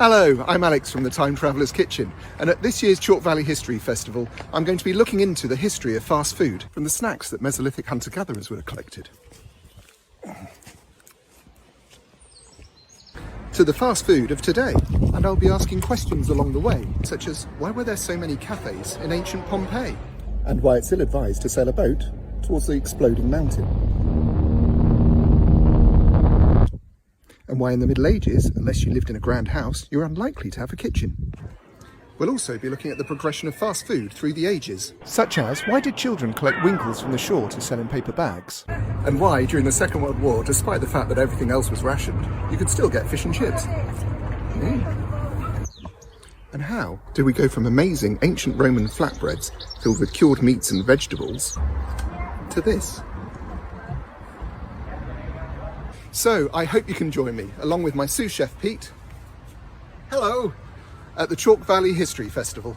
Hello, I'm Alex from the Time Traveller's Kitchen, and at this year's Chalk Valley History Festival, I'm going to be looking into the history of fast food from the snacks that Mesolithic hunter-gatherers would have collected, to the fast food of today. And I'll be asking questions along the way, such as why were there so many cafes in ancient Pompeii? And why it's ill-advised to sail a boat towards the exploding mountain. And why in the Middle Ages, unless you lived in a grand house, you're unlikely to have a kitchen. We'll also be looking at the progression of fast food through the ages, such as why did children collect winkles from the shore to sell in paper bags? And why, during the Second World War, despite the fact that everything else was rationed, you could still get fish and chips. And how did we go from amazing ancient Roman flatbreads filled with cured meats and vegetables to this? So I hope you can join me, along with my sous chef Pete, hello, at the Chalk Valley History Festival.